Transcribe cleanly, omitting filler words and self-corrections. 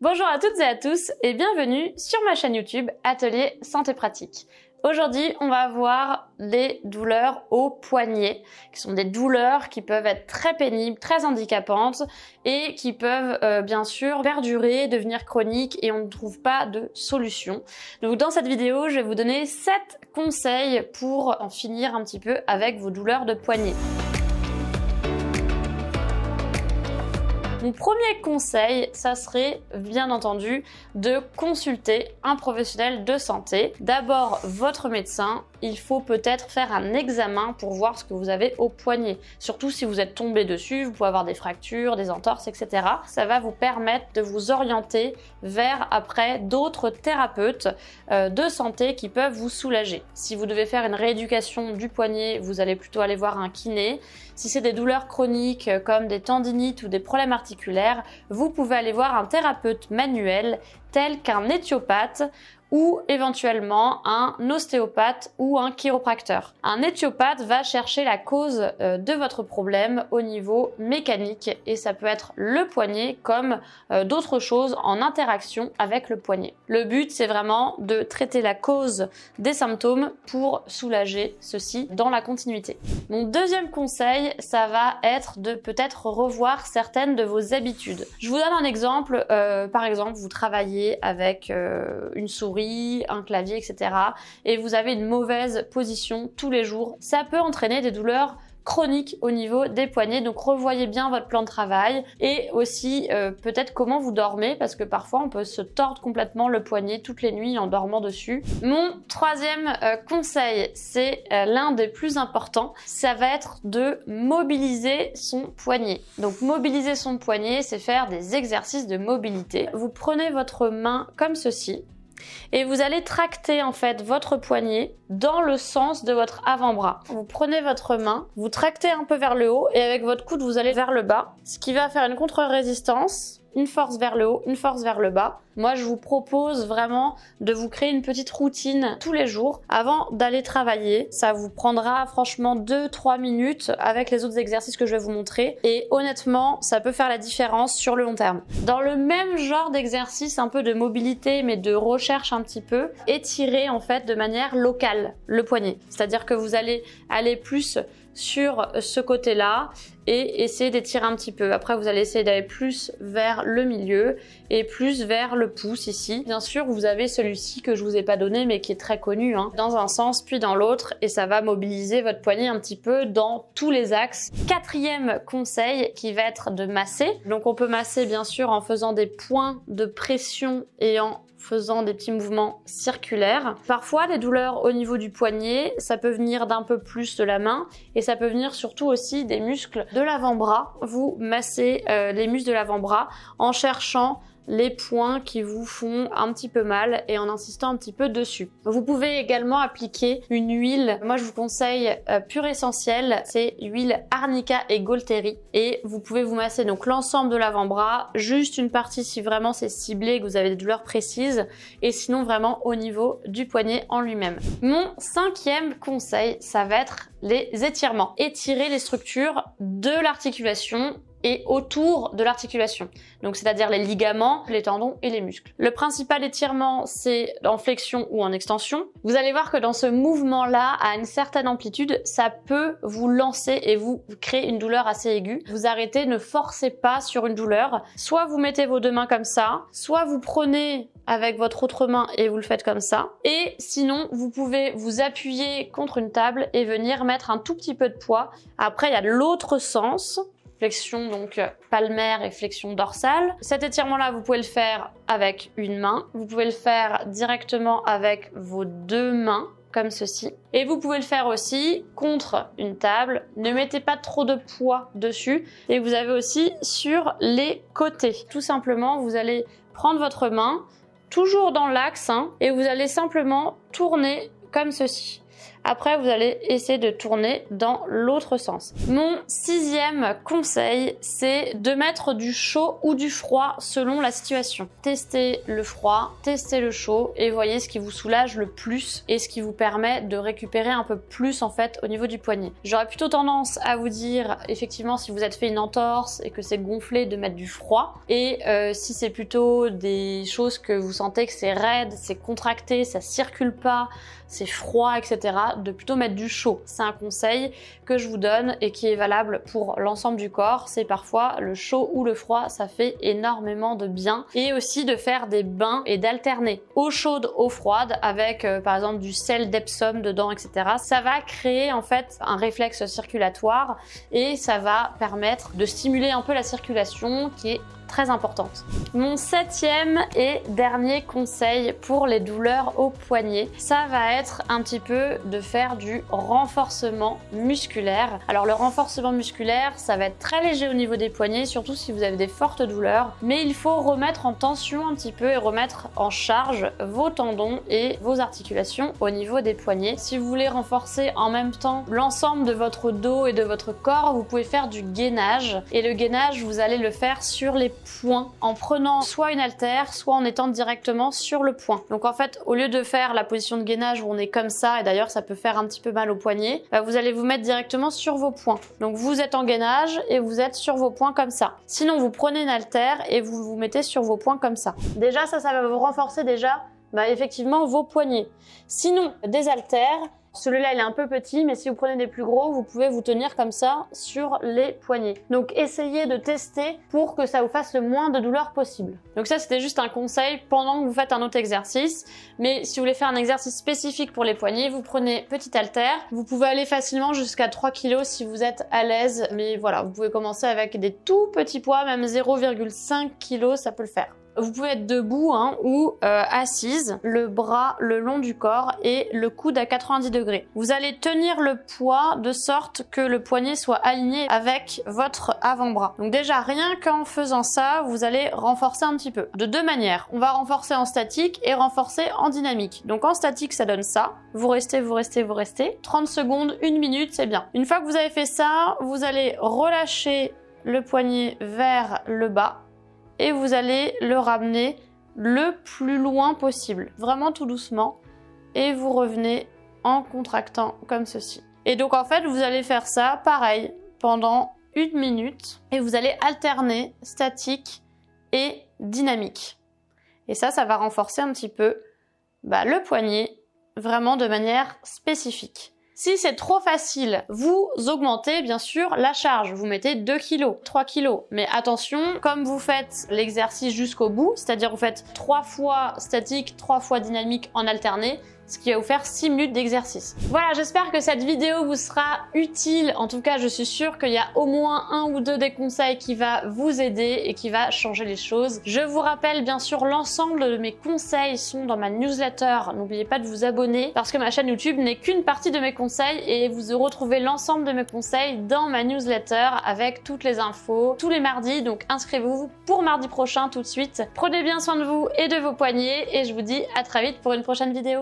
Bonjour à toutes et à tous et bienvenue sur ma chaîne YouTube Atelier Santé Pratique. Aujourd'hui, on va voir les douleurs au poignet, qui sont des douleurs qui peuvent être très pénibles, très handicapantes et qui peuvent bien sûr perdurer, devenir chroniques et on ne trouve pas de solution. Donc dans cette vidéo, je vais vous donner 7 conseils pour en finir un petit peu avec vos douleurs de poignet. Mon premier conseil, ça serait bien entendu de consulter un professionnel de santé. D'abord votre médecin, il faut peut-être faire un examen pour voir ce que vous avez au poignet. Surtout si vous êtes tombé dessus, vous pouvez avoir des fractures, des entorses, etc. Ça va vous permettre de vous orienter vers après d'autres thérapeutes de santé qui peuvent vous soulager. Si vous devez faire une rééducation du poignet, vous allez plutôt aller voir un kiné. Si c'est des douleurs chroniques comme des tendinites ou des problèmes articulaires, vous pouvez aller voir un thérapeute manuel tel qu'un éthiopathe ou éventuellement un ostéopathe ou un chiropracteur. Un éthiopathe va chercher la cause de votre problème au niveau mécanique et ça peut être le poignet comme d'autres choses en interaction avec le poignet. Le but, c'est vraiment de traiter la cause des symptômes pour soulager ceux-ci dans la continuité. Mon deuxième conseil, ça va être de peut-être revoir certaines de vos habitudes. Je vous donne un exemple. Par exemple, vous travaillez avec une souris, un clavier, etc. et vous avez une mauvaise position tous les jours. Ça peut entraîner des douleurs chroniques au niveau des poignets, donc revoyez bien votre plan de travail et aussi peut-être comment vous dormez parce que parfois on peut se tordre complètement le poignet toutes les nuits en dormant dessus. Mon troisième conseil, c'est l'un des plus importants, ça va être de mobiliser son poignet. Donc mobiliser son poignet, c'est faire des exercices de mobilité. Vous prenez votre main comme ceci et vous allez tracter en fait votre poignet dans le sens de votre avant-bras. Vous prenez votre main, vous tractez un peu vers le haut et avec votre coude vous allez vers le bas, ce qui va faire une contre-résistance, une force vers le haut, une force vers le bas. Moi, je vous propose vraiment de vous créer une petite routine tous les jours avant d'aller travailler. Ça vous prendra franchement 2-3 minutes avec les autres exercices que je vais vous montrer. Et honnêtement, ça peut faire la différence sur le long terme. Dans le même genre d'exercice, un peu de mobilité, mais de recherche un petit peu, étirez en fait de manière locale le poignet. C'est-à-dire que vous allez aller plus sur ce côté-là et essayer d'étirer un petit peu. Après, vous allez essayer d'aller plus vers le milieu et plus vers le pouce ici. Bien sûr, vous avez celui-ci que je vous ai pas donné mais qui est très connu, dans un sens puis dans l'autre et ça va mobiliser votre poignet un petit peu dans tous les axes. Quatrième conseil qui va être de masser. Donc on peut masser bien sûr en faisant des points de pression et en faisant des petits mouvements circulaires. Parfois, les douleurs au niveau du poignet, ça peut venir d'un peu plus de la main et ça peut venir surtout aussi des muscles de l'avant-bras. Vous massez les muscles de l'avant-bras en cherchant les points qui vous font un petit peu mal et en insistant un petit peu dessus. Vous pouvez également appliquer une huile. Moi, je vous conseille Pure Essentiel. C'est huile arnica et Golteri. Et vous pouvez vous masser donc l'ensemble de l'avant-bras, juste une partie si vraiment c'est ciblé, que vous avez des douleurs précises, et sinon vraiment au niveau du poignet en lui-même. Mon cinquième conseil, ça va être les étirements. Étirer les structures de l'articulation et autour de l'articulation. Donc c'est-à-dire les ligaments, les tendons et les muscles. Le principal étirement, c'est en flexion ou en extension. Vous allez voir que dans ce mouvement-là, à une certaine amplitude, ça peut vous lancer et vous créer une douleur assez aiguë. Vous arrêtez, ne forcez pas sur une douleur. Soit vous mettez vos deux mains comme ça, soit vous prenez avec votre autre main et vous le faites comme ça. Et sinon, vous pouvez vous appuyer contre une table et venir mettre un tout petit peu de poids. Après, il y a l'autre sens. Flexion donc palmaire et flexion dorsale. Cet étirement-là, vous pouvez le faire avec une main. Vous pouvez le faire directement avec vos deux mains, comme ceci. Et vous pouvez le faire aussi contre une table. Ne mettez pas trop de poids dessus. Et vous avez aussi sur les côtés. Tout simplement, vous allez prendre votre main, toujours dans l'axe, et vous allez simplement tourner comme ceci. Après, vous allez essayer de tourner dans l'autre sens. Mon 6e conseil, c'est de mettre du chaud ou du froid selon la situation. Testez le froid, testez le chaud et voyez ce qui vous soulage le plus et ce qui vous permet de récupérer un peu plus en fait au niveau du poignet. J'aurais plutôt tendance à vous dire effectivement si vous êtes fait une entorse et que c'est gonflé de mettre du froid et si c'est plutôt des choses que vous sentez que c'est raide, c'est contracté, ça circule pas, c'est froid, etc., de plutôt mettre du chaud. C'est un conseil que je vous donne et qui est valable pour l'ensemble du corps. C'est parfois le chaud ou le froid, ça fait énormément de bien. Et aussi de faire des bains et d'alterner eau chaude, eau froide avec par exemple du sel d'Epsom dedans, etc. Ça va créer en fait un réflexe circulatoire et ça va permettre de stimuler un peu la circulation qui est très importante. Mon 7e et dernier conseil pour les douleurs au poignet, ça va être un petit peu de faire du renforcement musculaire. Alors le renforcement musculaire, ça va être très léger au niveau des poignets, surtout si vous avez des fortes douleurs, mais il faut remettre en tension un petit peu et remettre en charge vos tendons et vos articulations au niveau des poignets. Si vous voulez renforcer en même temps l'ensemble de votre dos et de votre corps, vous pouvez faire du gainage et le gainage, vous allez le faire sur les points en prenant soit une haltère, soit en étant directement sur le point. Donc en fait, au lieu de faire la position de gainage où on est comme ça, et d'ailleurs ça peut faire un petit peu mal au poignet, vous allez vous mettre directement sur vos poings. Donc vous êtes en gainage et vous êtes sur vos poings comme ça. Sinon, vous prenez une haltère et vous vous mettez sur vos poings comme ça. Déjà, ça va vous renforcer déjà effectivement vos poignets. Sinon, des haltères, celui-là il est un peu petit, mais si vous prenez des plus gros, vous pouvez vous tenir comme ça sur les poignets. Donc essayez de tester pour que ça vous fasse le moins de douleur possible. Donc ça c'était juste un conseil pendant que vous faites un autre exercice, mais si vous voulez faire un exercice spécifique pour les poignets, vous prenez petite haltère. Vous pouvez aller facilement jusqu'à 3 kg si vous êtes à l'aise, mais voilà, vous pouvez commencer avec des tout petits poids, même 0,5 kg, ça peut le faire. Vous pouvez être debout ou assise, le bras le long du corps et le coude à 90 degrés. Vous allez tenir le poids de sorte que le poignet soit aligné avec votre avant-bras. Donc déjà, rien qu'en faisant ça, vous allez renforcer un petit peu. De deux manières. On va renforcer en statique et renforcer en dynamique. Donc en statique, ça donne ça. Vous restez, vous restez, vous restez. 30 secondes, 1 minute, c'est bien. Une fois que vous avez fait ça, vous allez relâcher le poignet vers le bas. Et vous allez le ramener le plus loin possible, vraiment tout doucement, et vous revenez en contractant comme ceci. Et donc en fait, vous allez faire ça pareil pendant 1 minute et vous allez alterner statique et dynamique. Et ça va renforcer un petit peu le poignet vraiment de manière spécifique. Si c'est trop facile, vous augmentez bien sûr la charge. Vous mettez 2 kg, 3 kg. Mais attention, comme vous faites l'exercice jusqu'au bout, c'est-à-dire vous faites 3 fois statique, 3 fois dynamique en alterné, ce qui va vous faire 6 minutes d'exercice. Voilà, j'espère que cette vidéo vous sera utile. En tout cas, je suis sûre qu'il y a au moins 1 ou 2 des conseils qui va vous aider et qui va changer les choses. Je vous rappelle, bien sûr, l'ensemble de mes conseils sont dans ma newsletter. N'oubliez pas de vous abonner parce que ma chaîne YouTube n'est qu'une partie de mes conseils et vous retrouvez l'ensemble de mes conseils dans ma newsletter avec toutes les infos tous les mardis. Donc inscrivez-vous pour mardi prochain tout de suite. Prenez bien soin de vous et de vos poignets et je vous dis à très vite pour une prochaine vidéo.